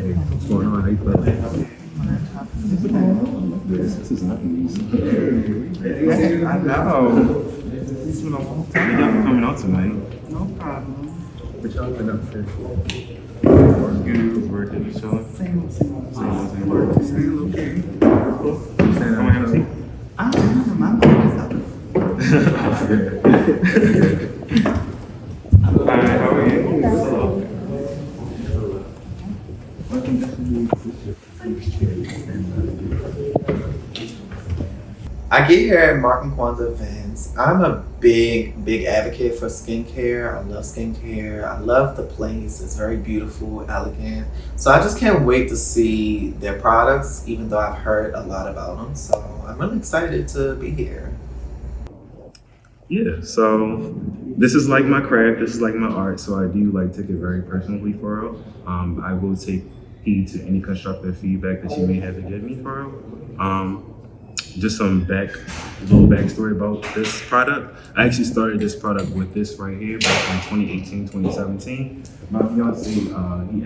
Hey, what's going on? How you feeling? This is nothing easy. I know. It's been a long Thank time. y'all for coming out tonight. No problem. What y'all been up to? Good. Working, chilling. Same work. Still okay. Stand on MC. I don't remember my mom. Hi, how are you? I get here at Mark and Kwanzaa events. I'm a big advocate for skincare. I love skincare. I love the place. It's very beautiful, elegant. So I just can't wait to see their products, even though I've heard a lot about them. So I'm really excited to be here. Yeah, so this is like my craft, this is like my art, so I do like take it very personally for real. I will take heed to any constructive feedback that you may have to give me for real. Just some little backstory about this product. I actually started this product with this right here back in 2018, 2017. My fiance, he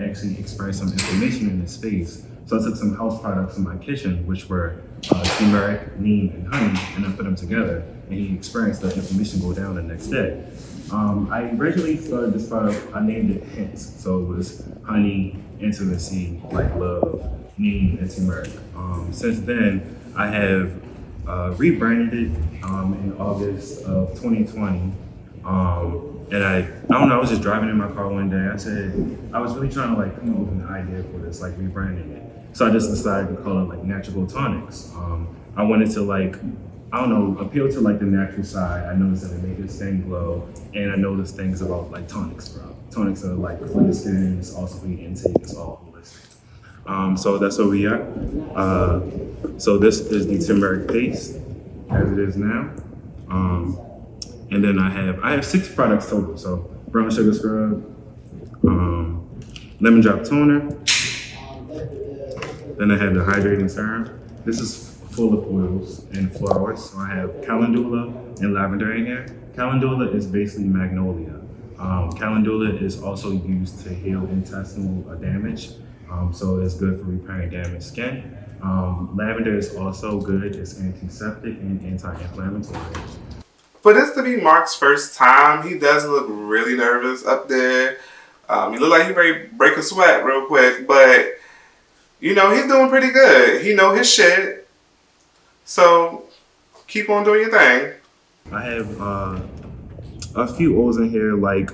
actually expressed some inflammation in his face. So I took some house products in my kitchen, which were turmeric, neem, and honey, and I put them together. And he experienced the inflammation go down the next day. I originally started this product, I named it Hints. So it was honey, intimacy, like love, neem, and turmeric. Since then, I have rebranded it in August of 2020. And I don't know, I was just driving in my car one day. I was really trying to like come up with an idea for this, like rebranding it. So I just decided to call it like Natural Glowtonics. I wanted to like, I don't know, appeal to like the natural side. I noticed that it made your skin glow. And I noticed things about like tonics, bro. Tonics are like for the skin, it's also for the intake, it's all holistic. So that's where we are. So this is the turmeric paste as it is now. And then I have 6 products total. So brown sugar scrub, lemon drop toner. Then I have the hydrating serum. This is full of oils and flowers. So I have calendula and lavender in here. Calendula is basically magnolia. Calendula is also used to heal intestinal damage. So it's good for repairing damaged skin. Lavender is also good. It's antiseptic and anti-inflammatory. For this to be Mark's first time, he does look really nervous up there. He look like he ready to break a sweat real quick, but you know, he's doing pretty good. He know his shit. So keep on doing your thing. I have a few oils in here like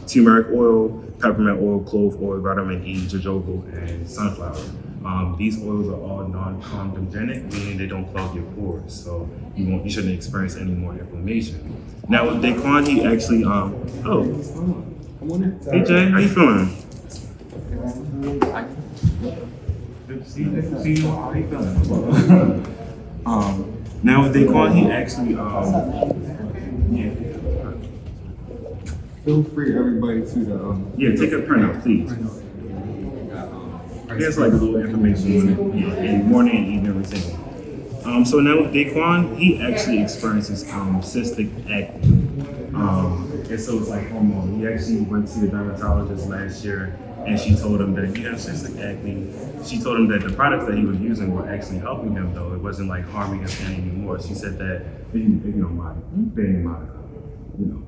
turmeric oil, peppermint oil, clove oil, vitamin E, jojoba, and sunflower. These oils are all non-comedogenic, meaning they don't clog your pores, so you shouldn't experience any more inflammation. Now with Daquan, he actually hey Jay, how you feeling? Good to see you. How you feeling? Now with Daquan, he actually yeah. Feel free, everybody, to Yeah, take a printout, please. There's like a little information on it, yeah, and morning and evening routine. So now with Daquan, he actually experiences cystic acne. And so it's like hormone. He actually went to the dermatologist last year and she told him that he has cystic acne. She told him that the products that he was using were actually helping him though. It wasn't like harming his skin anymore. She said that, if you don't mind, being my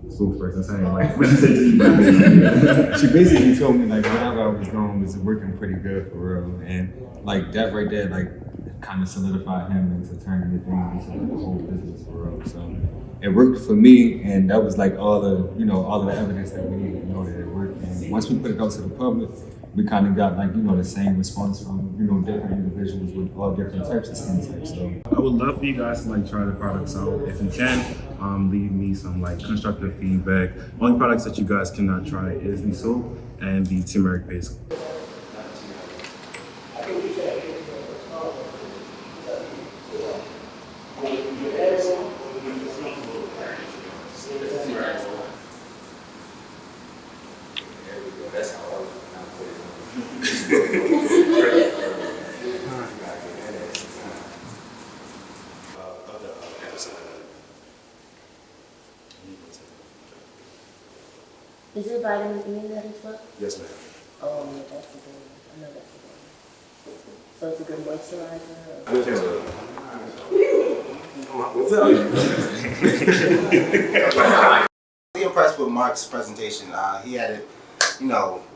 spokesperson saying like, what she said to you? she basically told me like whatever I was doing was working pretty good for real, and like that right there like kind of solidified him into turning the thing into like a whole business for real. So it worked for me, and that was like all of the evidence that we needed to know that it worked. And once we put it out to the public, we kind of got like the same response from different individuals with all different types of skin types. So I would love for you guys to like try the products out. If you can, leave me some like constructive feedback. Only products that you guys cannot try is the soap and the turmeric paste. Is it vitamin E that is what? Yes, ma'am. Oh, yeah, that's the thing. know that's a good one. So it's a good moisturizer. Really impressed with Mark's presentation. He had it,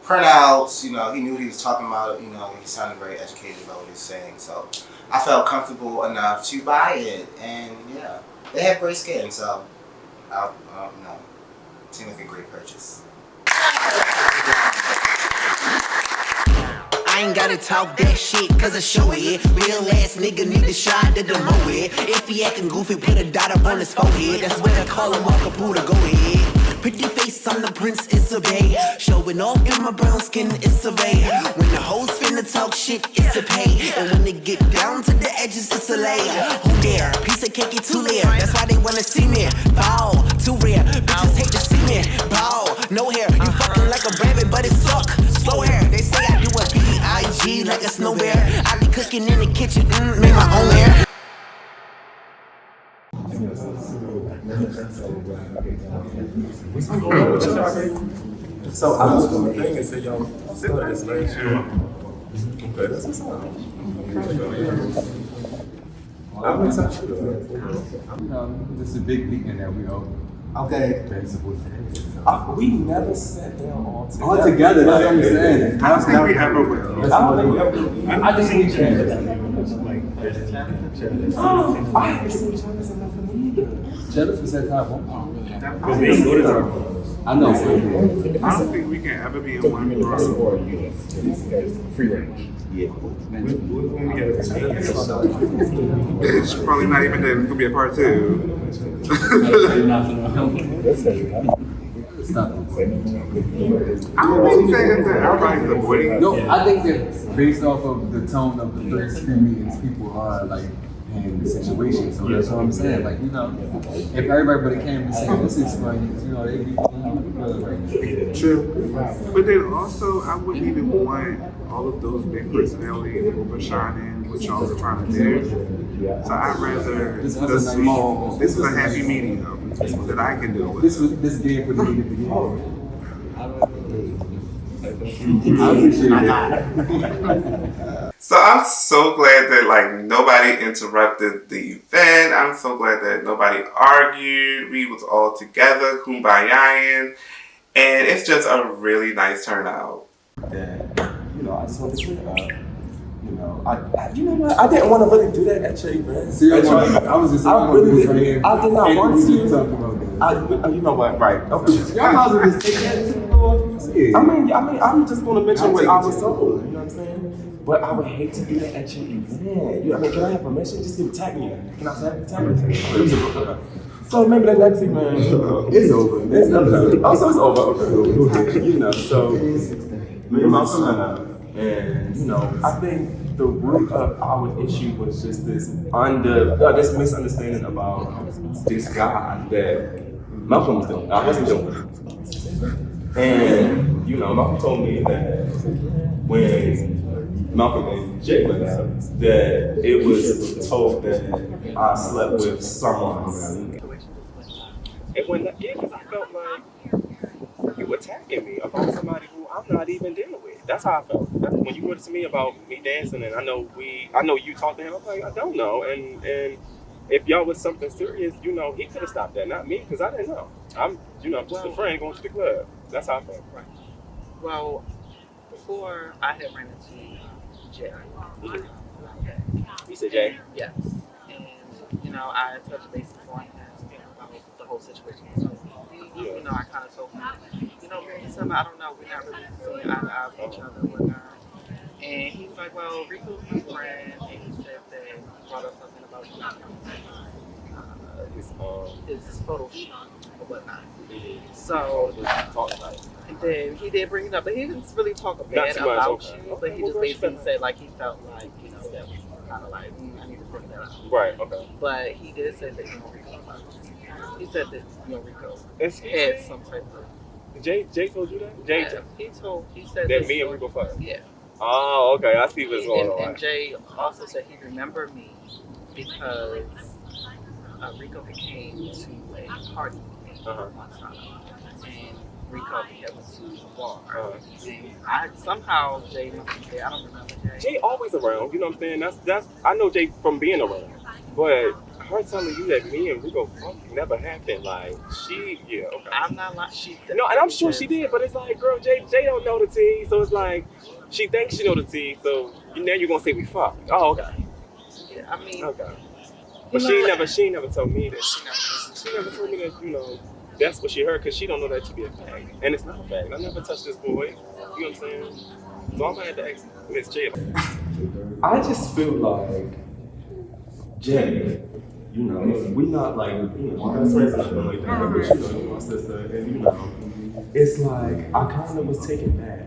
printouts. He knew what he was talking about. He sounded very educated about what he was saying. So I felt comfortable enough to buy it, and yeah, they have great skin. So seemed like a great purchase. I ain't gotta talk that shit, cause I show it. Real ass nigga need a shot to demo it. If he acting goofy, put a dot up on his forehead. That's when I call him Walker Buddha, go ahead. Pretty face, I'm the prince, it's a bay. Showing off in my brown skin, it's a bay. When the hoes finna talk shit, it's a pay. And when they get down to the edges, it's a lay. Who dare? Piece of cake, it's too rare. That's why they wanna see me. Bow, too rare. Bitches hate to see me. Bow, no hair. You fucking like a rabbit, but it suck. Slow hair. They say I do a B.I.G. like a snow bear. I be cooking in the kitchen, make my own hair. So I was doing a thing and said, y'all sit like this last year. Okay, that's what's up. I'm excited. This is a big weekend that we owe. Okay. We never sat down all together. All together, that's what I'm saying. I don't think we ever will. I don't think we ever will. I just need you. I haven't seen each other enough for me either. Jealous was that top one. I know. I don't think we can ever be in one room. Free range. Yeah. It's probably not even that. It's gonna be a part 2. Stop it. I don't really think that everybody's avoiding. No, I think that based off of the tone of the first few meetings, people are like in the situation. So that's what I'm saying. Like, if everybody would have came and said, this is fun, they'd be True. But then also, I wouldn't even want all of those big personalities overshining what y'all are trying to do. So I'd rather the small. This is a happy medium that I can do with. This game would need to be hard. I appreciate it. So I'm so glad that nobody interrupted the event. I'm so glad that nobody argued. We was all together, kumbayaing, and it's just a really nice turnout. That, I just wanted to say, I didn't want to really do that at your event. See, I was just I really didn't. I did not want to. Talk about this. You know what? Right. Okay. Y'all might as well just take that to I mean, I'm just going to mention what I was told. You know what I'm saying? But I would hate to do that at your event. Can I have permission? Just give tag me. Can I tag me? So maybe the next event, It's over. it's over. Oh, so it's over. Okay. So me and my son, and I think the root of our issue was just this misunderstanding about this guy that Malcolm was doing. I wasn't doing. And Malcolm told me that when Malcolm and Jay went out, that it was told that I slept with someone. And when because I felt like you attacking me about somebody who I'm not even dealing with. That's how I felt. When you went to me about me dancing, and I know you talked to him. I'm like, I don't know, and if y'all was something serious, he could have stopped that, not me, because I didn't know. I'm just a friend going to the club. That's how I felt. Right. Well, before I had ran into Jay. You said Jay? Yes. And, I touched base on him about the whole situation. So, I kind of told him, me and Summer, I don't know, we're not really seeing eye to eye with each other and whatnot. And he was like, well, Rico's my friend. And he said that he brought up something about his photo shoot or whatnot. So, and then he did bring it up, but he didn't really talk bad about you, but he just basically said he felt like, that was kind of like, I need to bring that up. Right, okay. But he did say that Rico he said that Rico had some type of. Jay told you that? He said that me and Rico fucked? Yeah. Oh, okay, I see what's going on. And Jay also said he remembered me because Rico came to a party one time, and Rico together to the bar. And I somehow Jay must be there. I don't remember Jay. Jay always around. You know what I'm saying? That's I know Jay from being around, but her telling you that me and Rico fuck never happened. Like yeah, okay. I'm not like she. No, and I'm sure she did, but it's like, girl, Jay don't know the tea, so it's like she thinks she know the tea, so now you're gonna say we fucked. Oh, okay. Yeah, I mean, Okay. But she never told me that. She never told me that, that's what she heard, because she don't know that to be a fact. And it's not a fact. I never touched this boy. You know what I'm saying? So I'm gonna have to ask Miss J. I just feel like Jay, we not like, best friends or nothing like that, but you're my sister, and it's like, I kind of was taken back.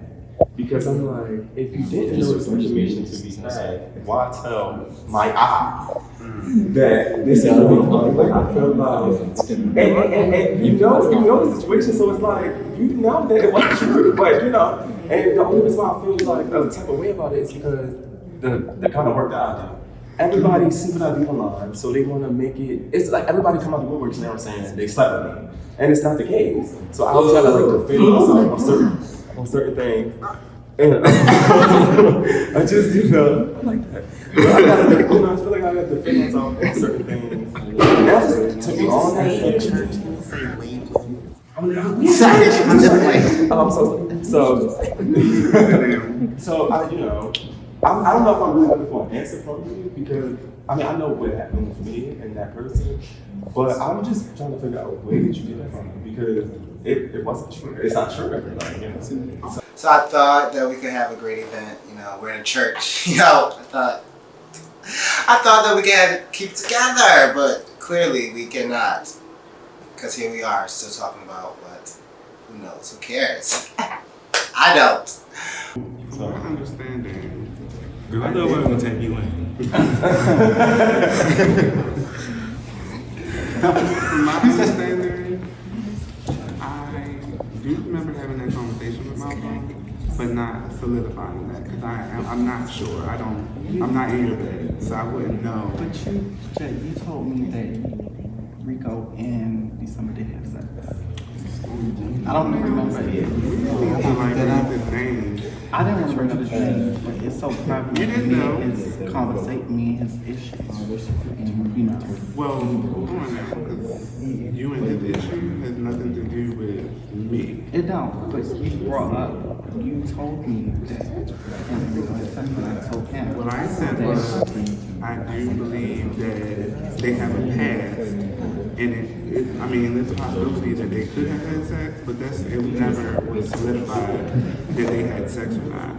Because I'm like, if you didn't know this information to be had, why tell my eye that this is really fun? Like, I feel like, and you know the situation, so it's like, you know that it wasn't true, but and the only reason why I feel like a type of way about it is because the kind of work that I do. Everybody see what I do online, so they want to make it's like everybody come out the woodworks and saying they slept with me. And it's not the case. So I always gotta like defend myself on certain things. And I just, I like that. But I gotta, I feel like I gotta defend myself on certain things. And that just took me all that So I don't know if I'm really looking for an answer from you because I know what happened with me and that person, but I'm just trying to figure out where did you get that from because it wasn't true. It's not true. So I thought that we could have a great event. We're in a church. I thought that we could keep together, but clearly we cannot. Because here we are, still talking about what? Who knows? Who cares? I don't. So I understand that. Girl, I know I'm gonna take you in. From my understanding, I do remember having that conversation with Malcolm, but not solidifying that because I'm not sure. I'm not in your bed, so I wouldn't know. But Jay, you told me that Rico and December did have sex. I don't remember it. I didn't remember his name, but it's so private. You didn't know. His conversation, me and his issues. And, Well, hold on now, because you and his issue has nothing to do with me. It don't, but you told me that and Rico had sex when I told him. What I said was, I do believe that they have a past, and there's a possibility that they could have had sex, but it never was solidified that they had sex or not.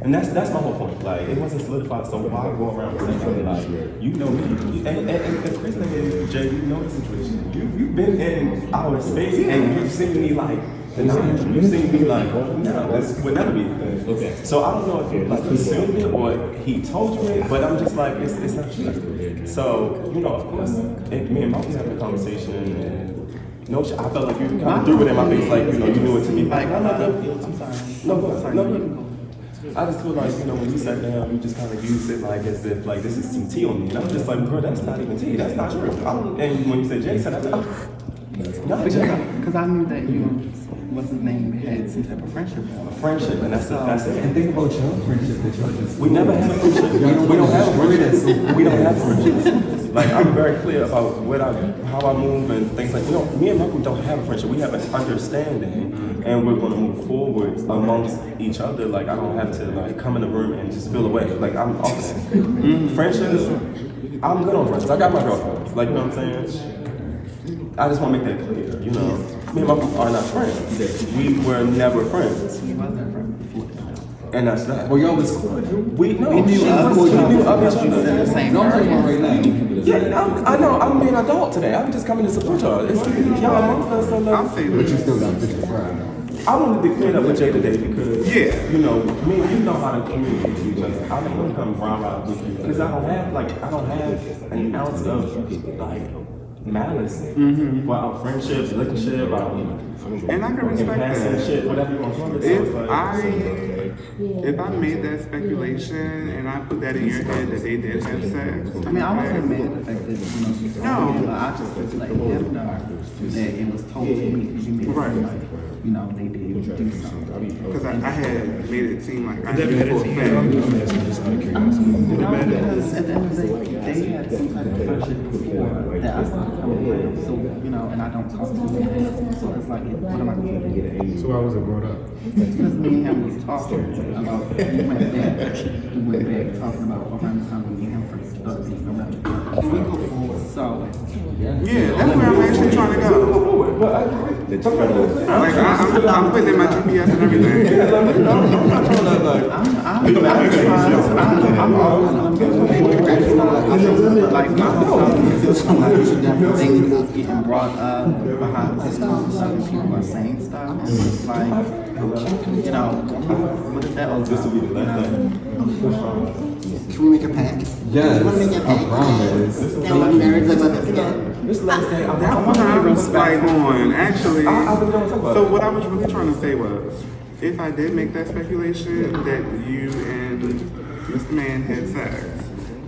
And that's my whole point. Like, it wasn't solidified, so why go around with something like, you know me. And the crazy thing is, Jay, you know the situation. You've been in our space, and you've seen me like, you've seen me like, no, this would never be a thing. Okay. So I don't know if you like assumed it or he told you it, but I'm just like, it's not true. So, of course, if me and Malcolm had a conversation, and I felt like you kind of threw it in my face, like, you knew it to me. Like, I'm sorry. No. I just feel like, when we sat down, you just kind of used it like as if like this is some tea on me. And I'm just like, bro, that's not even tea. That's not true. And when you said Jason, I said, no, because I knew that what's his name, had some type of friendship. Friendship, and that's it. And think about your friendship. We never had a friendship. We don't have a friendship. We don't have a friendship. Like, I'm very clear about how I move and things like, me and Michael don't have a friendship. We have an understanding, and we're going to move forward amongst each other. Like, I don't have to, like, come in the room and just feel away. Like, I'm off. Friendships, I'm good on friends. I got my girlfriends. Like, you know what I'm saying? I just want to make that clear, Me and Michael are not friends. We were never friends. We wasn't friends. And that's that. Well, y'all was cool. We knew of each other. Same No, right now. Yeah, I know. I'm being an adult today. I'm just coming to support y'all. Y'all amongst us. I'll say But this. you still got District 410. I wanted to clear up with Jay today because, Yeah. me and you know how to communicate with each other. I don't want to come round with you because I don't have an ounce of, malice for our friendship, relationship, And I can respect that. shit, whatever you want to call it. If I made that speculation and I put that in your head that they did have sex, I mean, I wasn't mad at the fact that, she told me, but I just was like, him know that it was told to me because you made it. Right. you know, they did do something. Because I had made it seem like I That knew matter for to a you? fact. I'm asking just out of curiosity. Did it No, matter? because at the end of the day, they had some type of friendship before that I started coming with. So, you know, and I don't talk to him. So it's like, what am I going to do? So why was it brought up? Because me and him was talking about, we went back talking about around the time when me and him first started being around. Can we go forward? So, Yeah, that's where I'm actually trying to go. Like, I'm putting in my GPS and everything. I'm always like, my whole time feels so much things are getting brought up behind the scenes and people are saying stuff, and it's like, you know, what is that all about? Can we make a pact? Yes, Want to make a pact? I promise. That we're married like this again? That one I was like on, actually. So what I was really trying to say was, if I did make that speculation that you and Mr. Man had sex,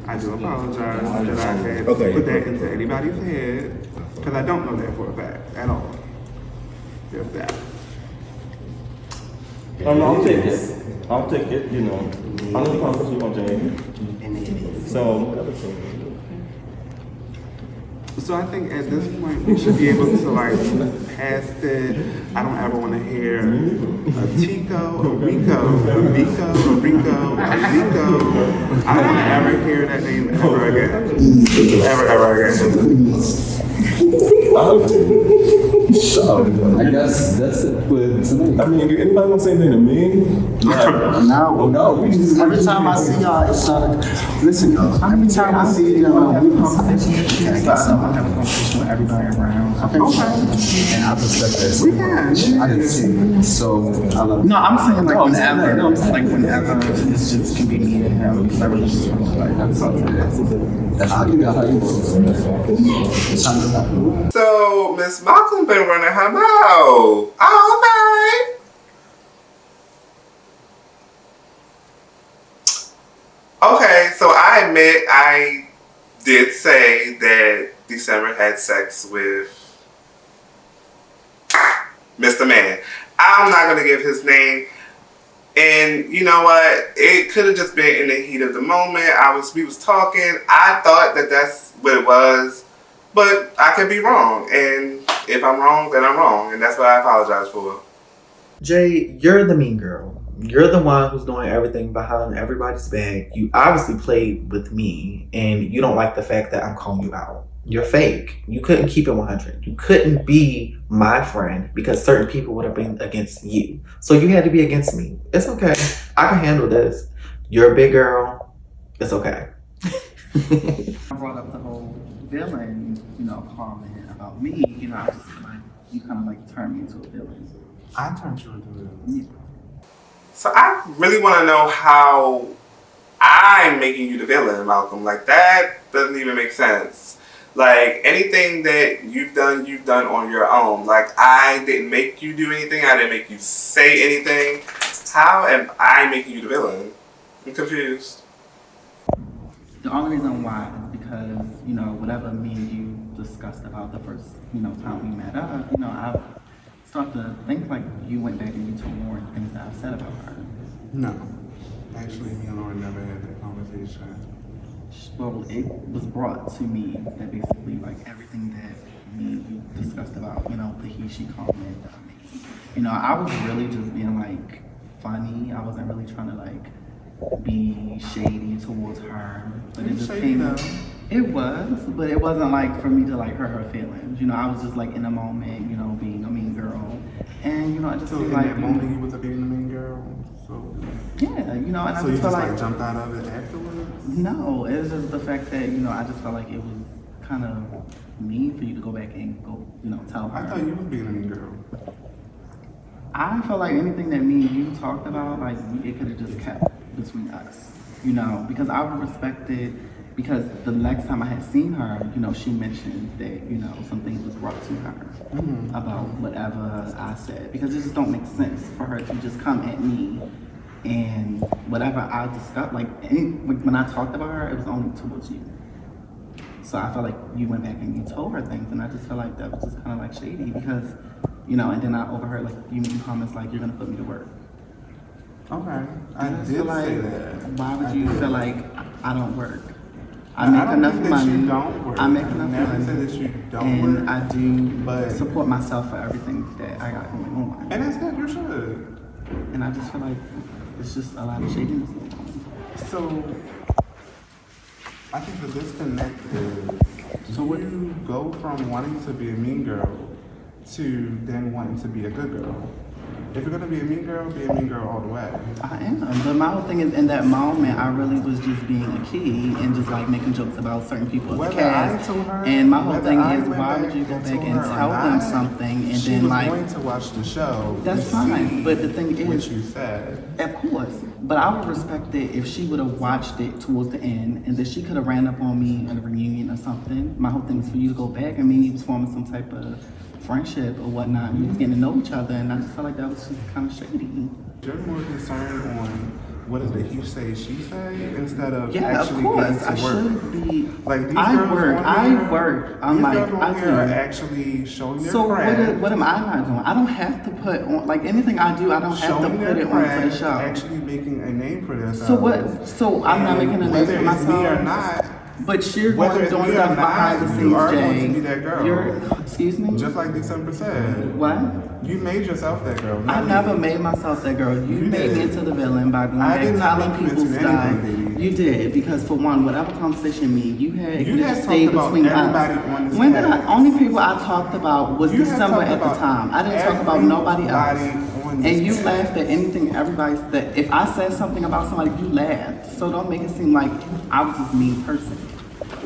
I do apologize that I had put that into anybody's head, because I don't know that for a fact at all. Just that. I'll take it. I'll take it, you know. I'm gonna promise you one thing. So I think at this point we should be able to like past it. I don't ever want to hear a Tico, a Rico, a Vico, a Rico, a Rico. I don't want to ever hear that name ever again. Ever again. I guess that's it for tonight. I mean, do anybody want to say anything to me? No. Every time I see y'all, it's listen, y'all. Every time I see y'all, we I have a conversation with everybody around. And I respect that. We can. I can see. So I love. No, I'm saying like whenever, like whenever it's just can be me and him, because I really just want to like that's all. That's how you got how you work. So Miss Malcolm been running her mouth all night. Okay, so I admit I did say that December had sex with Mr. Man. I'm not gonna give his name. And you know what? It could have just been in the heat of the moment. We was talking. I thought that that's what it was, but I could be wrong. And if I'm wrong, then I'm wrong, and that's what I apologize for. Jay, you're the mean girl. You're the one who's doing everything behind everybody's back. You obviously played with me, and you don't like the fact that I'm calling you out. You're fake. You couldn't keep it 100. You couldn't be my friend because certain people would have been against you. So you had to be against me. It's okay. I can handle this. You're a big girl. It's okay. I brought up the whole villain, you know, comment about me. You know, I just feel like you kind of like turned me into a villain. I turned you into a Yeah. So I really want to know how I'm making you the villain, Malcolm. Like, that doesn't even make sense. Like, anything that you've done on your own. Like, I didn't make you do anything. I didn't make you say anything. How am I making you the villain? I'm confused. The only reason why is because, you know, whatever me and you discussed about the first, you know, time we met up, you know, I've started to think like you went back and you told Lauren things that I said about her. No. Actually, me and Lauren never had that conversation. Well, it was brought to me that basically like everything that me and you discussed about, you know, the he, she comment that I made. You know, I was really just being like funny. I wasn't really trying to like be shady towards her. But it just came up. It was, but it wasn't like for me to like hurt her feelings. You know, I was just like in a moment, you know, being a mean girl. And, you know, I just So feel in like that moment, you was a being a mean girl? So yeah, you know, and so I you just felt just like jumped out of it afterwards? no, it was just the fact that, you know, I just felt like it was kind of mean for you to go back and go, you know, tell her. I thought you was being a mean girl. I felt like anything that me and you talked about, like, it could have just kept between us, you know, because I would respect it, because the next time I had seen her, you know, she mentioned that, you know, something was brought to her about whatever I said, because it just don't make sense for her to just come at me and whatever I discussed, like when I talked about her, it was only towards you. So I felt like you went back and you told her things, and I just felt like that was just kind of like shady because, you know, and then I overheard like you making comments like, you're gonna put me to work. Okay, I And did feel like, say that. why would I you did. feel like I don't work? I I make don't enough think that money. you don't work. I make I enough never money. said that you don't and work, I do but- support myself for everything that I got going on. And that's good, you should. And I just feel like it's just a lot of shadiness going on. So, I think the disconnect is So what- you go from wanting to be a mean girl to then wanting to be a good girl. If you're gonna be a mean girl all the way. I am, but my whole thing is in that moment, I really was just being a kid and just like making jokes about certain people in the Whether I cast. told her, And my whole whether thing I is, went why would back you go and back told and her or tell them not, something and she then was like, going to watch the show. that's to fine. see But the thing what is, you said. of course, but I would respect it if she would have watched it towards the end and that she could have ran up on me at a reunion or something. My whole thing is for you to go back and maybe was forming some type of friendship or whatnot. You was getting to know each other, and I just felt like that was just kind of shady. You're more concerned on what is the he say, she say, instead of Yeah, of actually course. getting I to work. should be. Like these I girls work. on I here, work. I'm these like, girls on I here are do. actually showing their So craft. what am I not doing? I don't have to put on like anything I do. I don't have to Showing put their it on for the craft, show. actually making a name for themselves. So what? So I'm not And making a name whether for it's me or myself. not, But you're whether going it's doing me or stuff behind not, the you scenes, are Jay. going to be that girl. You're, excuse me. just like December said. What? You made yourself that girl. I not never me. made myself that girl. You made did. me into the villain by going I back did not telling make you people into stuff. anything, baby. You did, because for one, whatever conversation me, you had You had stayed talked about between everybody us. on this When did cast. only people I talked about was You had December talked at the about time. I didn't talk about nobody else. everybody on this And you cast. laughed at anything everybody that if I said something about somebody, you laughed. So don't make it seem like I was this mean person.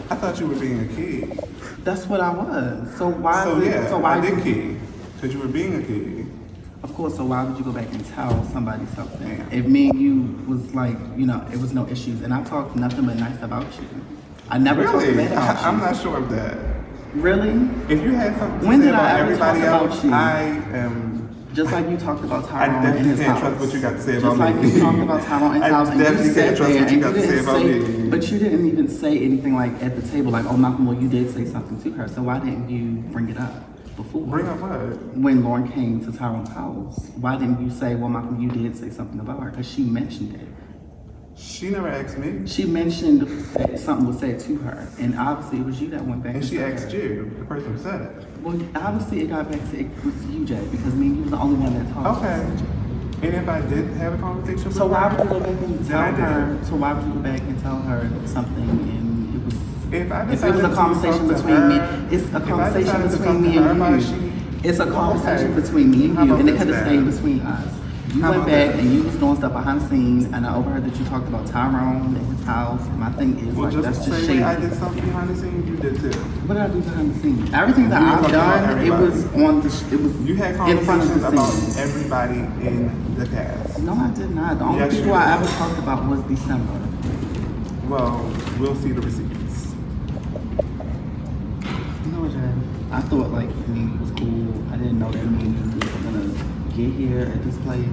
I thought you were being a kid. That's what I was. So why? So is it, yeah, so why I did kid. Because you were being a kid. Of course, so why would you go back and tell somebody something? If me and you was like, you know, it was no issues, and I talked nothing but nice about you. I never talked Really? bad about you. I'm not sure of that. Really? If you had something to When say did I about ever everybody talk about else, you? I am. Just like you talked about I Tyrone in definitely his can't house. trust what you got to say Just about like me. you talked about Tyrone in his I house, and you definitely sat can't trust there what you and got you to say didn't about say, me. but you didn't even say anything like at the table, like, oh Malcolm, well you did say something to her, so why didn't you bring it up before? Bring up what? When Lauren came to Tyrone's house, why didn't you say, well Malcolm, you did say something about her? Because she mentioned it. She never asked me. She mentioned that something was said to her, and obviously it was you that went back. And she said asked it. you, the person who said it. Well, obviously it got back to it was you, Jay, because me and you was the only one that talked. Okay. And if I did have a conversation with So her, why would you go back and then tell I did. her? So why would you go back and tell her something? And it was. If I If it decided was a to conversation talk to between me, her- it's a if I conversation decided to between talk me to her and about you. she- It's a conversation Okay. between me and How you, about and it this could have then? stayed between us. You How went about back that? and you was doing stuff behind the scenes, and I overheard that you talked about Tyrone and his house. My thing is Well, like just that's the just same way shady. I did something behind the scenes, you did too. What did I do behind the scenes? Everything that You were I've talking about done, it everybody. was on the. It was You had in front of conversations the about scenes. everybody in the cast. No, I did not. The only Yes, you people I did. ever talked about was December. Well, we'll see the receipts. You know what, Jay? I thought like me was cool. I didn't know that me was gonna get here at this place.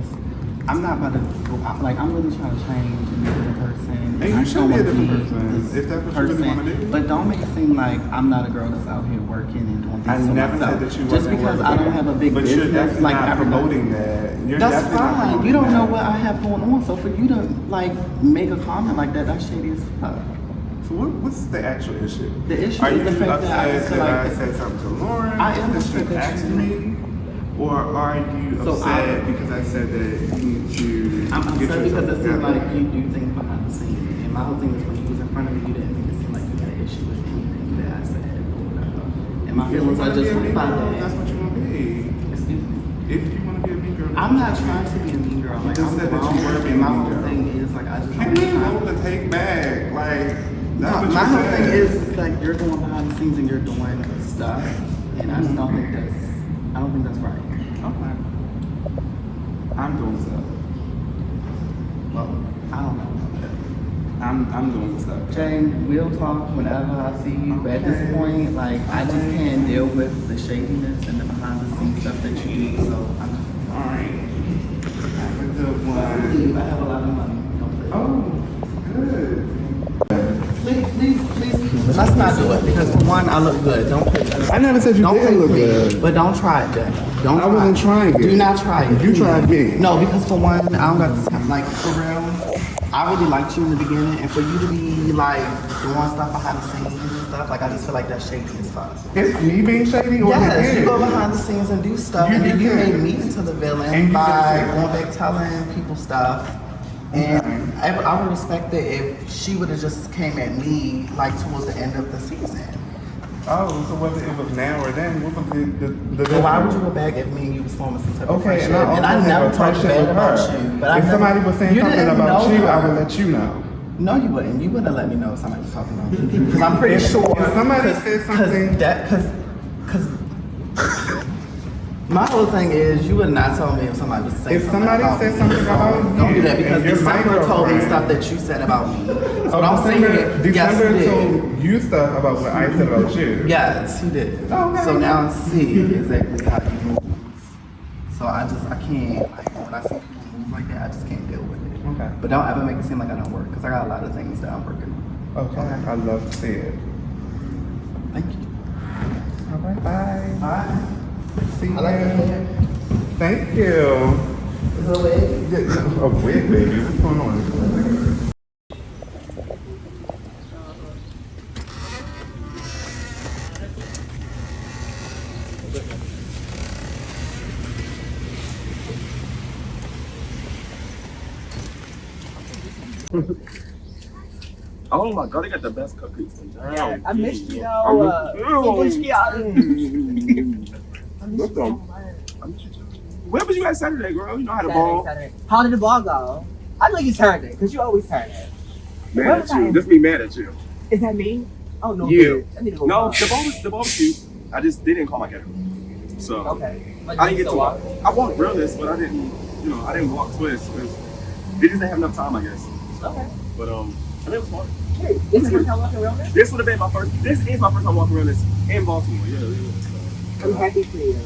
I'm not about to go out. Like, I'm really trying to change and be a different person. And you I should don't be a wanna different person, this if that's what you really wanna do. But don't make it seem like I'm not a girl that's out here working and doing things I for never myself. said that you Just wasn't because working. I don't have a big But business you're definitely like not everybody. promoting that. You're That's definitely not fine. promoting You don't know that. what I have going on. So for you to like make a comment like that, that's shady as fuck. So what's the actual issue? The issue Are is you the fact that I upset just feel that I like said something to Lauren? I am that she upset that asked you- me? Or are you So upset because I said that you need to I'm get upset because yourself it seems together? like you do things behind the scenes. And my whole thing is when you was in front of me, you didn't make it seem like you had an issue with anything that I said or whatever. And my If you feelings are wanna be just a mean hurt by girl, that's that. what you want to be. Excuse me. If you want to be a mean girl, I'm not trying to be a mean girl. Like, You just I'm said that you grown, were being and my a mean whole girl. thing is like I just Can don't we have hold time. the take back? Like, No, that's what my you whole said. thing is like you're going behind the scenes and you're doing stuff, and I just don't think that's right. Okay. I'm doing stuff. Well, I don't know. I'm doing stuff. Jane, we'll talk whenever I see you. But at this point, like, I just can't deal with the shadiness and the behind the scenes stuff that you do. So I'm Alright. Have a good one. I have a lot of money. Don't play. Oh, good. Please. let's not do it because for one, I look good. Don't play. I never said you Don't didn't play look me. good. But don't try it, Jay. Don't. I wasn't trying it. Do not try it. You tried me. No, because for one, I don't got the time. Like for real, I really liked you in the beginning, and for you to be like doing stuff behind the scenes and stuff, like I just feel like that's shady as fuck. It's me being shady or Yes, it you go is? behind the scenes and do stuff, You and then did you that. made me into the villain And you by did that. going back telling people stuff. And I would respect it if she would have just came at me like towards the end of the season. Oh, so whether it was now or then, what was the So why would you go back if me and you was forming some type of Okay, friendship? and I And I also never have a talked friendship bad with about her. you. But If somebody was saying something didn't about know you, I her. would let you know. No, you wouldn't. You wouldn't have let me know if somebody was talking about me. Because I'm pretty If- sure. if somebody said something- Because my whole thing is, you would not tell me if somebody was saying If something somebody about said me. something about Don't do you that because and you're my December told me girlfriend. stuff that you said about me. So Oh, don't say December, it. Yes, December you did. told you stuff about what I said about you. Yes, he did. Okay. So now I see exactly how you move. So I can't, like, when I see people move like that, I just can't deal with it. Okay. But don't ever make it seem like I don't work, because I got a lot of things that I'm working on. Okay. I love to see it. Thank you. All right, bye. Bye. See you. I like your hair. Thank you. Is it a wig? A wig, baby. What's going on? Oh my god, they got the best cupcakes in town. I missed you, Look them. Where was you at Saturday, girl? You know how to ball. Saturday. How did the ball go? I know you turned it, because you always turn it. Mad Where at was you. I? Just be mad at you. Is that me? Oh, no. You. I need to go No, back. the ball was cute. They didn't call my cat. So Okay. But I didn't get to walk. walk. I walked realness, but I didn't walk twist because they just didn't have enough time, I guess. Okay. But I mean, it was fun. Hey, this is your first time walking realness? This would have been this is my first time walking realness in Baltimore. Yeah. I'm happy for you.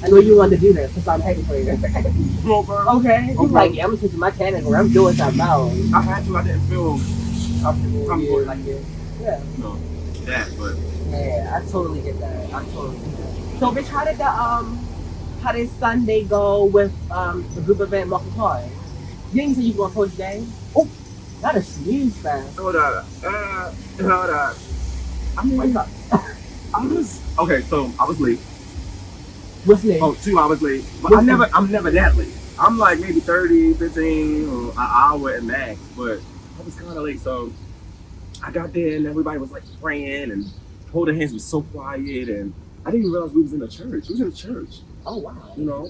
I know you wanted to do this, so I'm happy for you. Okay. You're like, yeah, I'm taking my category. I'm doing something else. I had to. I didn't feel Comfortable. Yeah, like this. Yeah. that, but Yeah, I totally get that. I totally get that. So, bitch, how did Sunday go with the group event Market Car? You didn't say you were going to Coach Day? Oh, that is sneeze fast. hold on. I mean, Wake up. I was okay. So I was late. What's late? Oh, 2 hours late. But What's I'm never that late. I'm like maybe 30, 15, or an hour at max. But I was kind of late, so I got there and everybody was like praying and holding hands. Was so quiet, and I didn't even realize we was in a church. We was in a church. Oh, wow. You know.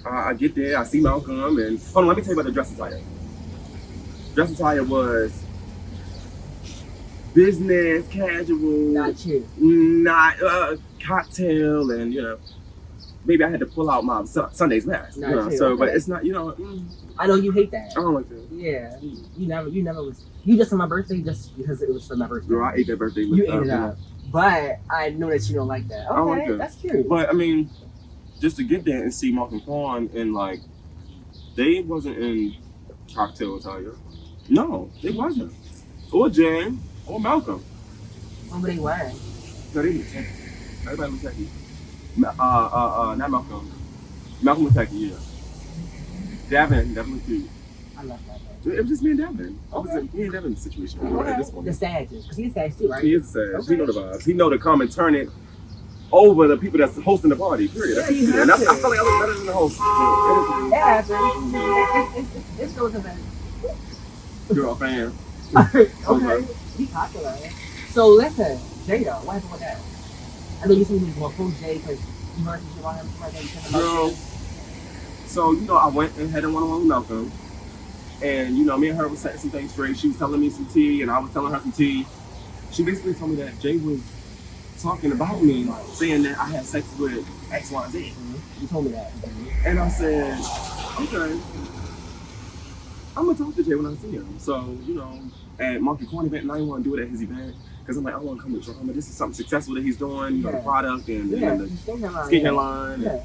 I get there, I see Malcolm, and hold on. Let me tell you about the dress attire. Dress attire was business, casual, Not you. not cocktail, and maybe I had to pull out my Sunday's best. Not true, So, okay. but it's not. I know you hate that. I don't like that. Yeah. You never was. You just for my birthday just because it was for my birthday. Girl, I ate that birthday. You ate it up. But I know that you don't like that. Okay, I don't like that. that's cute. But I mean, just to get there and see Mark and Quan, and like, they wasn't in cocktail attire. No, they wasn't. Or Jan, or Malcolm. What were they wearing? No, they was techie. Everybody was techie. Not Malcolm. Malcolm was techie, yeah. Davin was cute. I love that. It was just me and Davin. It was Okay. me and Davin's situation at this Okay. point. The Sages, because he's Sag too, right? He is sad. Okay. He know the vibes. He know to come and turn it over the people that's hosting the party. Period. Yeah, you And have I to. feel like I look better than the host. It happens. It's those events. You're a fan. Okay. Be popular. So listen, Jada, what happened with that? I know you said you was going to pull Jay because you heard something about him. Right there, you said about Girl. Jay. So, I went and had a one-on-one with Malcolm. And, me and her was setting some things straight. She was telling me some tea, and I was telling her some tea. She basically told me that Jay was talking about me, saying that I had sex with X, Y, Z. You told me that. And I said, okay. I'm going to talk to Jay when I see him. So, at Market Corn event, and I didn't want to do it at his event. Because I'm like, I don't want to come with drama. This is something successful that he's doing, the product and the skincare line. Yeah.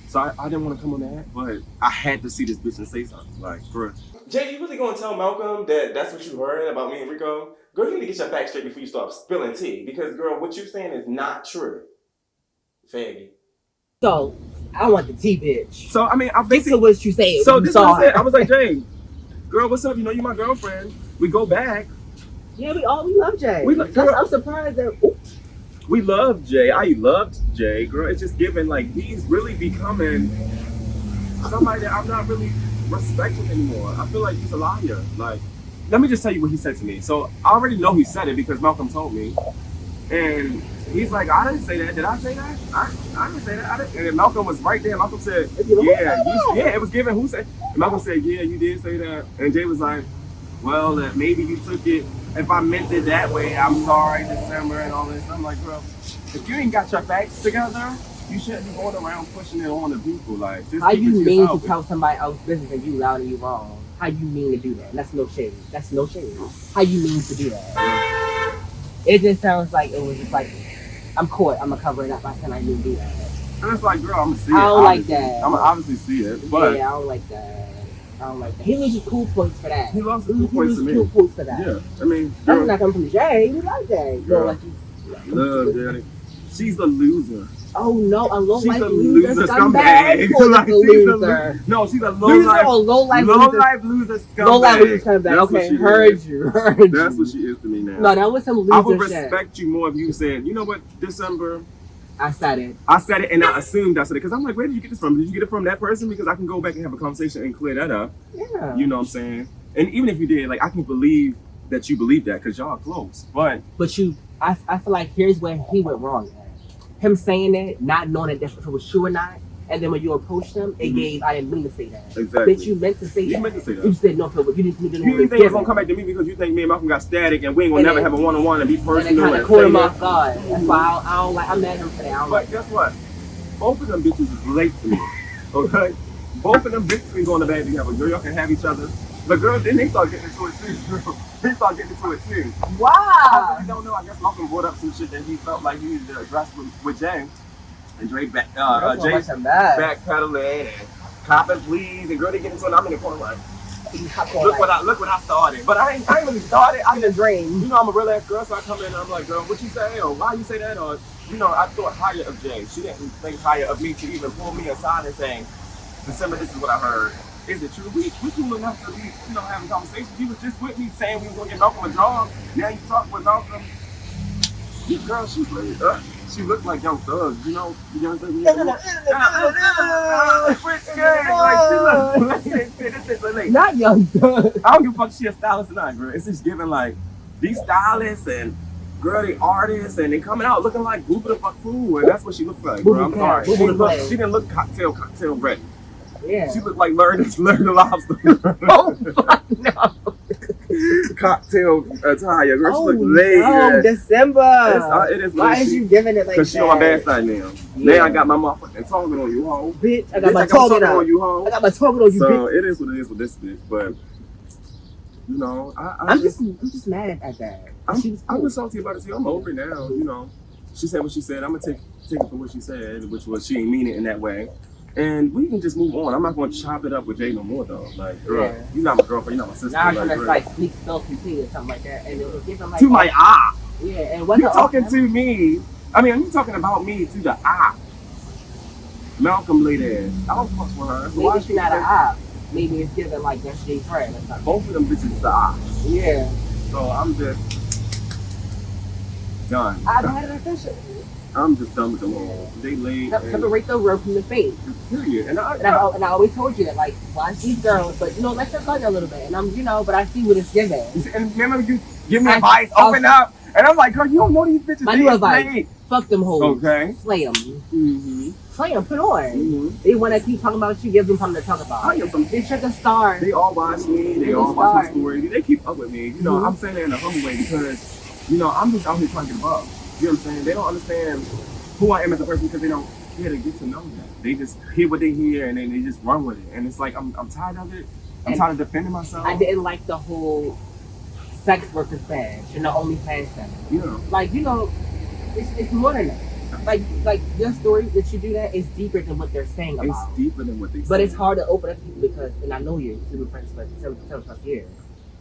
So I didn't want to come on that, but I had to see this bitch and say something. Like, bruh. Jay, you really gonna tell Malcolm that that's what you heard about me and Rico? Girl, you need to get your facts straight before you start spilling tea. Because, girl, what you're saying is not true. Faggy. So I want the tea, bitch. So, I mean, I This is basically... what you said. So, You this is what saw I said. it. I was like, Jay, girl, what's up? You know you're my girlfriend. We go back. Yeah, we love Jay. Girl, I'm surprised that. Ooh. we love Jay. I loved Jay. Girl, it's just given, like, he's really becoming somebody that I'm not really respecting anymore. I feel like he's a liar. Like, let me just tell you what he said to me. So I already know he said it because Malcolm told me. And he's like, I didn't say that. Did I say that? I didn't say that. I didn't. And then Malcolm was right there. Malcolm said, yeah, it was given. Who said? And Malcolm said, yeah, you did say that. And Jay was like, well, maybe you took it. If I meant it that way, I'm sorry, December and all this. And I'm like, girl, if you ain't got your facts together, you shouldn't be going around pushing it on the people. Like, just How keep it you to mean yourself. to tell somebody else's business and you loud and you wrong? How you mean to do that? That's no shade. That's no shade. How you mean to do that? It just sounds like it was just like, I'm caught. I'm gonna cover it up. I said I didn't do that. And it's like, girl, I'm gonna see it. I don't like that. I'm gonna obviously see it, but yeah, I don't like that. I don't like that. He loses cool points for that. he lost the cool points to me. Cool points for that. Yeah, I mean, That's girl, not coming from Jay. We like Jay. Girl, Like love Daddy. She's a loser. oh no, a low She's life a loser loser scumbag. Like, Loser. No, she's a Loser or low life loser scumbag. Low life loser scumbag. That's what Okay, she heard is. you. Heard you. That's what she is to me now. No, that was some loser I would shit. respect you more if you said, you know what, December. I said it. I said it and I assumed I said it because I'm like, where did you get this from? Did you get it from that person? Because I can go back and have a conversation and clear that up. Yeah. You know what I'm saying? And even if you did, like, I can believe that you believe that because y'all are close. But I feel like here's where he went wrong. Him saying it, not knowing if it was true or not, and then when you approached him, it gave, I didn't mean to say that. Exactly. Bitch, you meant to say that. You meant to say that. You said no, Phil, but you didn't You didn't think it was gonna come back to me because you think me and Malcolm got static and we ain't gonna never have a one-on-one and be personal. And it kind of caught him off guard. That's why I don't like, I'm mad at him for that. But guess what? Both of them bitches is late to me. Okay? Both of them bitches been going to bed together. Girl, y'all can have each other. But girl, then they start getting into it too. They start getting into it too. Wow. I really don't know. I guess Malcolm brought up some shit that he felt like he needed to address with Jay. And Dre Jay's backpedaling and copping please. And girl, they get into it. I'm in the corner like, look what I started. But I ain't really started. I just dream. You know, I'm a real ass girl, so I come in and I'm like, girl, what you say? Or why you say that? Or, you know, I thought higher of Jay. She didn't think higher of me to even pull me aside and saying, December, this is what I heard. Is it true? We cool enough to be, you know, having conversations. He was just with me saying we was gonna get Malcolm a job. Now you talk with Malcolm. This girl, she's really she looked like Young Thug, you know, Young Thug. Not Young Thug. I don't give a fuck if she a stylist or not, girl. It's just giving like these stylists and girl, they artists and they coming out looking like Booba the fuck fool, and that's what she looked like, bro. I'm sorry. She didn't look cocktail ready. Yeah. She looked like learn the lobster. Oh fuck no. Cocktail attire, girl. She Oh looked late. no, December. It is. Why is you giving it like that? Because she on my bad side now. Yeah. Now I got my motherfucking target on you, ho. Bitch, I got my target on you, ho. I got my target on you, so bitch. it is what it is with this bitch, but you know, I'm just mad at that. I was salty about it too. I'm over it now, you know. She said what she said. I'm gonna take it for what she said, which was she ain't mean it in that way. And we can just move on. I'm not gonna chop it up with Jay no more though. Like, girl, you're not my girlfriend, you're not my sister. Now I'm like, trying to like sneak spell some tea or something like that, and it was giving like to my eye. Yeah, and what's you talking to me? I mean, you talking about me to the eye? Malcolm lady ass. I don't fuck with her. So maybe she's not an op. Maybe it's giving like that's Jay's friend or something. Both of them bitches is the eye. Yeah. So I'm just done. I've had an official. I'm just done with them all. They laid. Separate the real from the fake. Period. And I always told you that, like, watch these girls, but you know, let your guard a little bit. And I'm, you know, but I see what it's giving. And remember, you give me advice, open up, and I'm like, girl, you don't know these bitches. My new advice: fuck them hoes. Okay. Slay them. Mm-hmm. Slay them. Put on. Mm-hmm. They want to keep talking about you. Give them something to talk about. They check the stars. They all watch me. They all watch my stories. They keep up with me. You know, I'm saying that in a humble way because, you know, I'm just out here trying to get above. You know what I'm saying? They don't understand who I am as a person because they don't care to get to know that. They just hear what they hear and then they just run with it. And it's like, I'm tired of it. I'm tired of defending myself. I didn't like the whole sex workers badge and the OnlyFans thing. Yeah. Like, you know, it's more than that. like your story that you do that is deeper than what they're saying about. It's deeper than what they say. But it's hard to open up to people because, and I know you, we've been friends for 7+ years.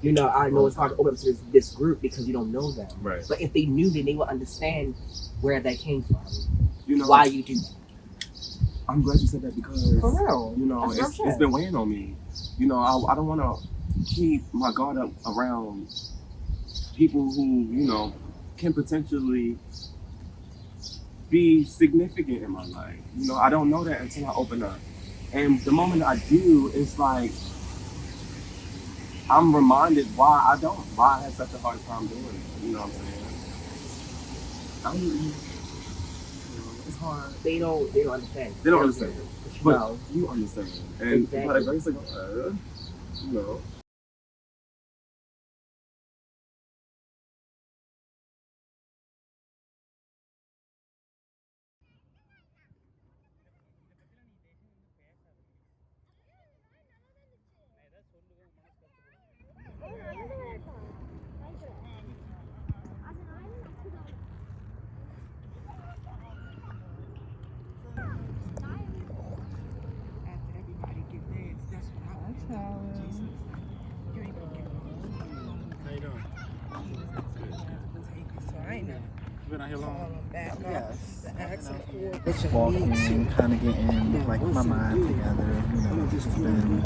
You know, I know it's hard to open up to this group because you don't know them. Right. But if they knew, then they would understand where that came from. You know, why you do that. I'm glad you said that because, For real. you know, it's been weighing on me. You know, I don't want to keep my guard up around people who, you know, can potentially be significant in my life. You know, I don't know that until I open up. And the moment I do, it's like I'm reminded why I had such a hard time doing it. You know what I'm saying? It's hard. They don't understand. They don't understand. But no. you understand. And exactly. by the grace of God, you know. Walking, kind of getting like my mind together. You know, just been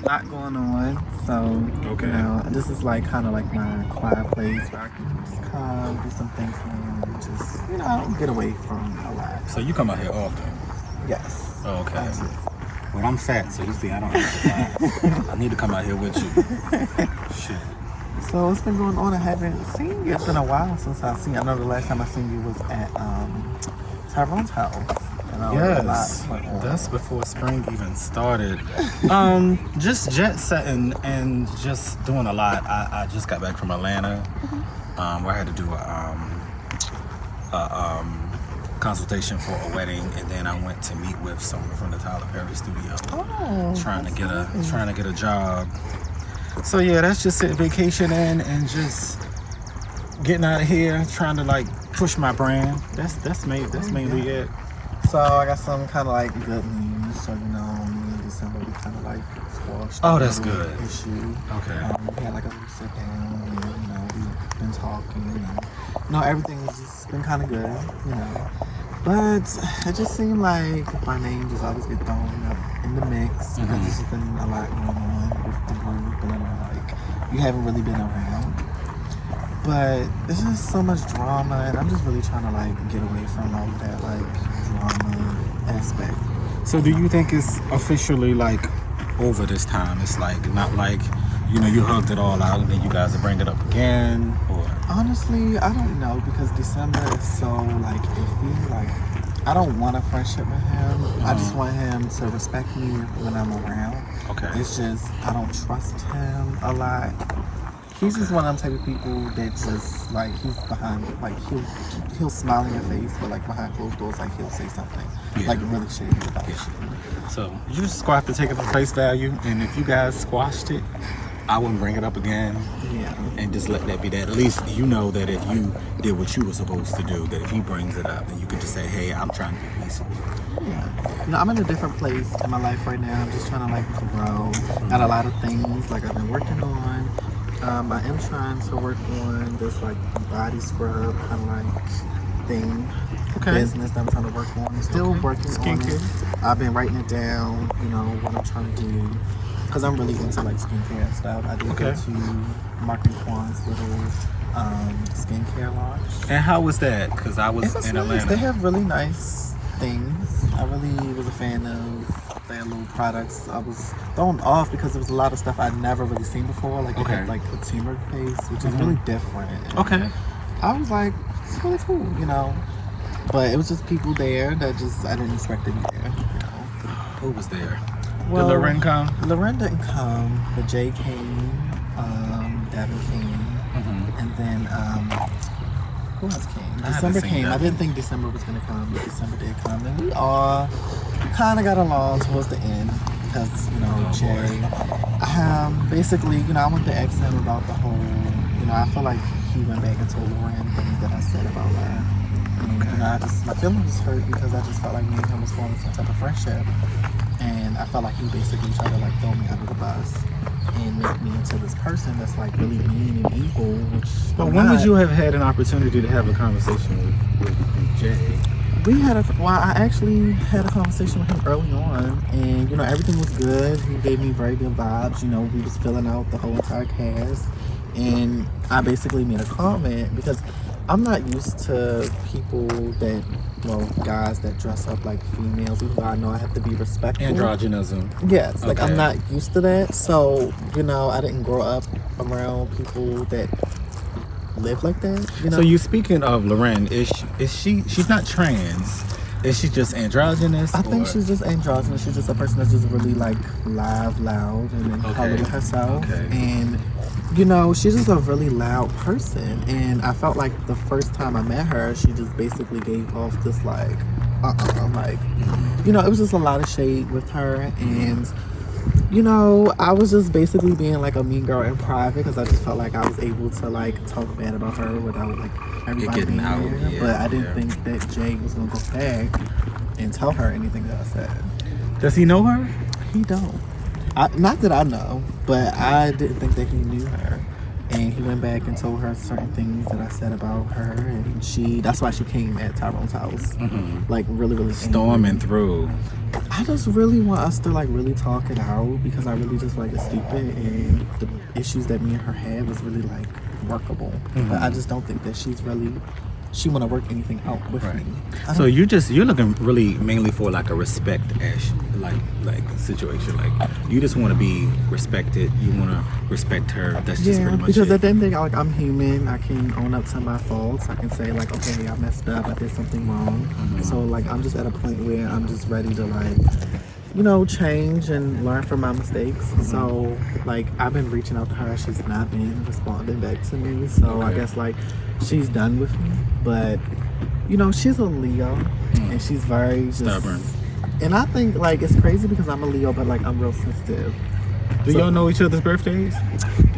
a lot going on. So, you know, this is like kind of like my quiet place where I can just come, do some thinking, and just, you know, get away from a lot. So you come out here often? Yes. Oh, okay. Well, I'm fat, so you see, I don't have to I need to come out here with you. Shit. So it's been going on. I haven't seen you. It's been a while since I've seen you. I know the last time I seen you was at Tyrone's house. Yes, that's before spring even started. Just jet setting and just doing a lot. I just got back from Atlanta, where I had to do a consultation for a wedding, and then I went to meet with someone from the Tyler Perry studio, trying to get a job. So yeah, that's just it, vacationing and just getting out of here, trying to like push my brand. That's mainly it. So I got some kind of like good news. So, you know, me and December, we kind of like squashed. Oh, that's good. Issue. Okay. We had like a little sit down, and you know, we've been talking, and you know, everything's just been kind of good, you know. But it just seemed like my name just always get thrown up in the mix because there's just been a lot going on with the group, and I'm like, you haven't really been around. But there's just so much drama, and I'm just really trying to like get away from all of that like drama aspect. So do you think it's officially like over this time? It's like not like, you know, you hugged it all out and then you guys will bring it up again, or? Honestly, I don't know, because December is so like iffy. Like, I don't want a friendship with him. I just want him to respect me when I'm around. Okay. It's just I don't trust him a lot. He's just one of them type of people that just like, he's behind, like he'll smile in your face, but like behind closed doors, like he'll say something like really shady about you. So you just gonna have to take it for face value, and if you guys squashed it, I wouldn't bring it up again. Yeah. And just let that be that. At least you know that if you did what you were supposed to do, that if he brings it up, then you could just say, hey, I'm trying to be peaceful. Yeah. You know, I'm in a different place in my life right now. I'm just trying to like grow. Got a lot of things like I've been working on. I am trying to work on this like body scrub kind of like thing, business that I'm trying to work on. Still working on it. I've been writing it down, you know, what I'm trying to do. Because I'm really into like skincare and stuff. I did go to Mark and Quan's little skincare launch. And how was that? Because I was in Atlanta. Nice. They have really nice things. I really was a fan of their little products. I was thrown off because there was a lot of stuff I'd never really seen before. Like they had like a turmeric paste, which is really different. And I was like, it's really cool, you know. But it was just people there that just I didn't expect to be there. You know? Who was there? Well, did Loren come? Loren didn't come, but Jay came, Devin came, and then who else came? December came. I didn't think December was gonna come, but December did come, and we all kind of got along towards the end because you know Jay. Basically, you know, I went to ask him about the whole. You know, I feel like he went back and told Loren things that I said about her. And my feelings was hurt because I just felt like me and him was forming some type of friendship. And I felt like he basically tried to like throw me under the bus and make me into this person that's like really mean and evil. But when would you have had an opportunity to have a conversation with Jay? I actually had a conversation with him early on, and everything was good. He gave me very good vibes. We was filling out the whole entire cast, and I basically made a comment because I'm not used to people guys that dress up like females, even though I know I have to be respectful. Androgynism. Yes, Okay. I'm not used to that. So, I didn't grow up around people that live like that. So you speaking of Loren, she's not trans. Is she just androgynous? I think she's just androgynous. She's just a person that's just really like loud, and in color with herself. Okay. And she's just a really loud person. And I felt like the first time I met her, she just basically gave off this like, it was just a lot of shade with her. And I was just basically being like a mean girl in private because I just felt like I was able to like talk bad about her without like everybody being there. Yeah, but I didn't think that Jay was gonna go back and tell her anything that I said. Does he know her? He don't. Not that I know, but I didn't think that he knew her. And he went back and told her certain things that I said about her, and that's why she came at Tyrone's house, like really, really storming through. I just really want us to like really talk it out because I really just like it's stupid, and the issues that me and her had was really like workable. But I just don't think that she want to work anything out with me. So you're looking really mainly for like a respect-ish like situation. Like you just want to be respected. You want to respect her. That's just pretty much because it. at the end of the day, like I'm human. I can own up to my faults. I can say like, okay, I messed up. I did something wrong. So like I'm just at a point where I'm just ready to like, change and learn from my mistakes. So like I've been reaching out to her. She's not been responding back to me. So I guess like she's done with me. But she's a Leo and she's very stubborn. And I think like it's crazy because I'm a Leo, but like I'm real sensitive. Do y'all know each other's birthdays?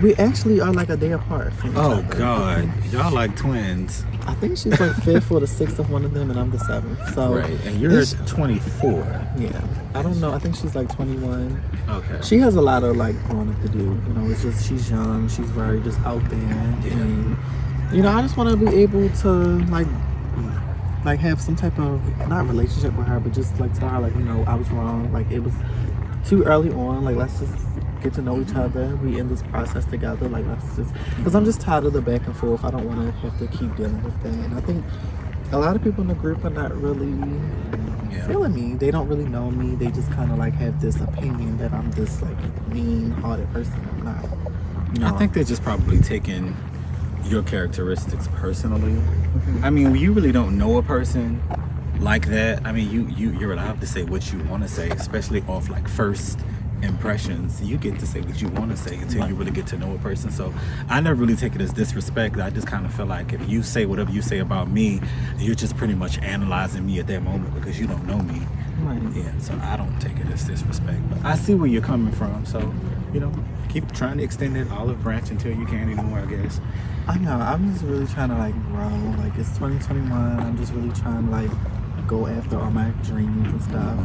We actually are like a day apart from each other. God, y'all like twins. I think she's like 5th or the 6th of one of them, and I'm the 7th. So right, and you're 24. Yeah, I don't know. I think she's like 21. Okay. She has a lot of like growing up to do. It's just she's young. She's very just out there, and I just want to be able to like have some type of not relationship with her, but just like tell her like I was wrong. Like it was too early on. Like let's just get to know each other. We in this process together. Like let's just because I'm just tired of the back and forth. I don't want to have to keep dealing with that. And I think a lot of people in the group are not really feeling me. They don't really know me. They just kind of like have this opinion that I'm this like mean-hearted person. I'm not. I think they're just probably taking your characteristics personally. I mean, you really don't know a person like that. I mean, you're allowed to say what you want to say, especially off like first impressions. You get to say what you want to say until you really get to know a person. So I never really take it as disrespect. I just kind of feel like if you say whatever you say about me, you're just pretty much analyzing me at that moment because you don't know me. Right. Yeah, so I don't take it as disrespect. But I see where you're coming from. So, keep trying to extend that olive branch until you can't anymore, I guess. I know. I'm just really trying to like grow. Like it's 2021. I'm just really trying to like go after all my dreams and stuff.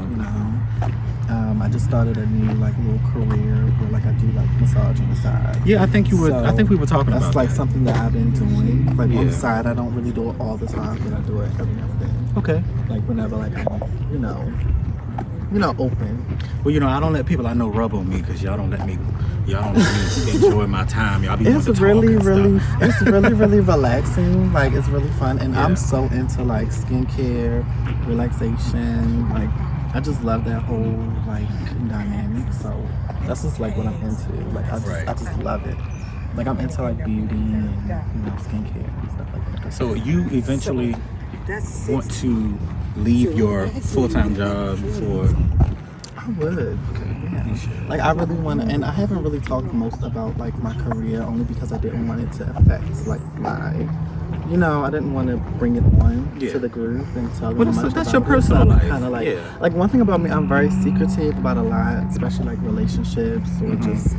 I just started a new like little career where like I do like massage on the side. Yeah, I think we were talking about that's like that. Something that I've been doing. Like on the side, I don't really do it all the time, but I do it every now and then. Okay. Like whenever like I'm open. Well, I don't let people I know rub on me because y'all don't let me enjoy my time. Y'all be It's wanting to really, talk and really, stuff. it's really, really relaxing. Like it's really fun, and I'm so into like skincare, relaxation. Like I just love that whole like dynamic. So that's just like what I'm into. Like I just love it. Like I'm into like beauty and skincare and stuff like that. So you eventually want to leave your full-time job for? I would. Yeah. Like I really want to, and I haven't really talked most about like my career only because I didn't want it to affect like my, I didn't want to bring it on to the group and tell them much that's about your it. personal life. Kind of like one thing about me, I'm very secretive about a lot, especially like relationships or just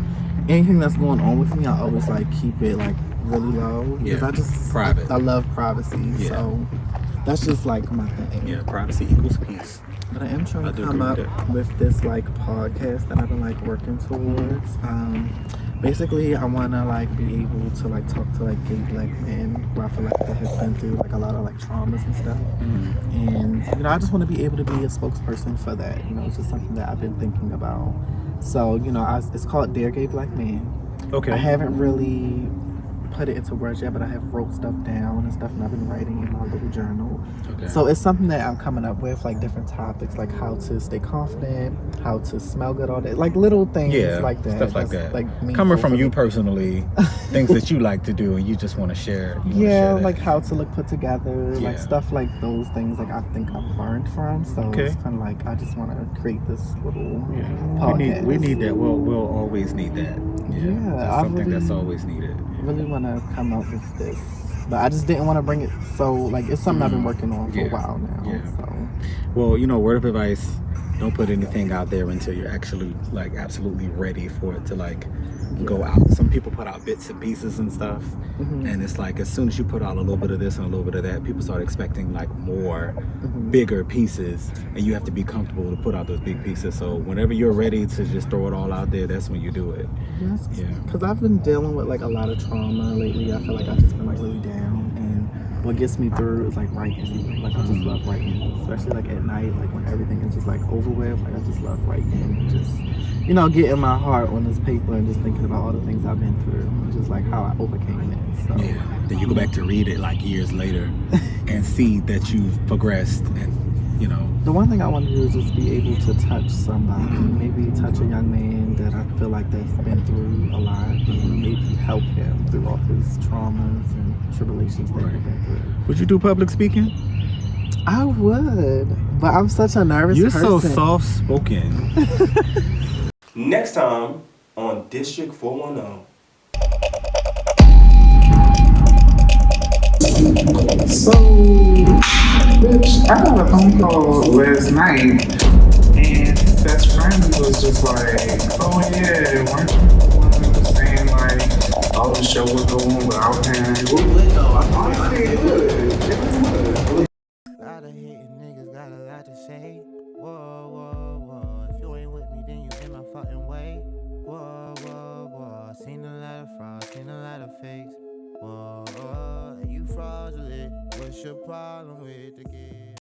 anything that's going on with me. I always like keep it like really low because I just private. I love privacy. So That's just like my thing. Yeah, privacy equals peace. But I am trying I to do come agree with up that. with this like podcast that I've been like working towards. Basically, I want to like be able to like talk to like gay black men who I feel like they have been through like a lot of like traumas and stuff. And you know, I just want to be able to be a spokesperson for that. You know, it's just something that I've been thinking about. So you know, it's called Dear Gay Black Man. Okay. I haven't really put it into words yet, but I have wrote stuff down and stuff, and I've been writing in my little journal. Okay. So it's something that I'm coming up with, like different topics, like how to stay confident, how to smell good, all that, like little things like that. Stuff like that's, that. Like coming from you me. personally, things that you like to do and you just want to share. Yeah, like how to look put together, like Yeah. stuff like those things. Like I think I've learned from. So Okay. it's kind of like I just want to create this little podcast. We need that. We'll always need that. Yeah, that's something that's always needed. Really want to come up with this, but I just didn't want to bring it. So like it's something I've been working on for a while now. Yeah. So. Well, you know, word of advice: don't put anything out there until you're actually like absolutely ready for it to like go out. Some people put out bits and pieces and stuff, and it's like as soon as you put out a little bit of this and a little bit of that, people start expecting like more bigger pieces, and you have to be comfortable to put out those big pieces. So whenever you're ready to just throw it all out there, that's when you do it. Yes. Yeah. Because I've been dealing with like a lot of trauma lately. I feel like I've just been like really down, and what gets me through is like writing. Like I just love writing, especially like at night, like when everything is just like over with. Like I just love writing and just, you know, getting my heart on this paper and just thinking about all the things I've been through and just like how I overcame it. So then you go back to read it like years later and see that you've progressed, and you know. The one thing I want to do is just be able to touch somebody, maybe touch a young man that I feel like that's been through a lot, and maybe help him through all his traumas and tribulations that he's been through. Would you do public speaking? I would, but I'm such a nervous person. You're so soft-spoken. Next time on District 410. So, bitch, I got a phone call last night, and his best friend was just like, oh yeah, weren't you the one saying like, all the show would go on without him? We would though, I honestly would. A lot of hating niggas got a lot to say. Whoa, whoa, whoa. If you ain't with me, then you in my fucking way. Whoa, whoa, whoa. Seen a lot of fraud, seen a lot of fakes. Whoa, whoa. You fraudulent. What's your problem with the game?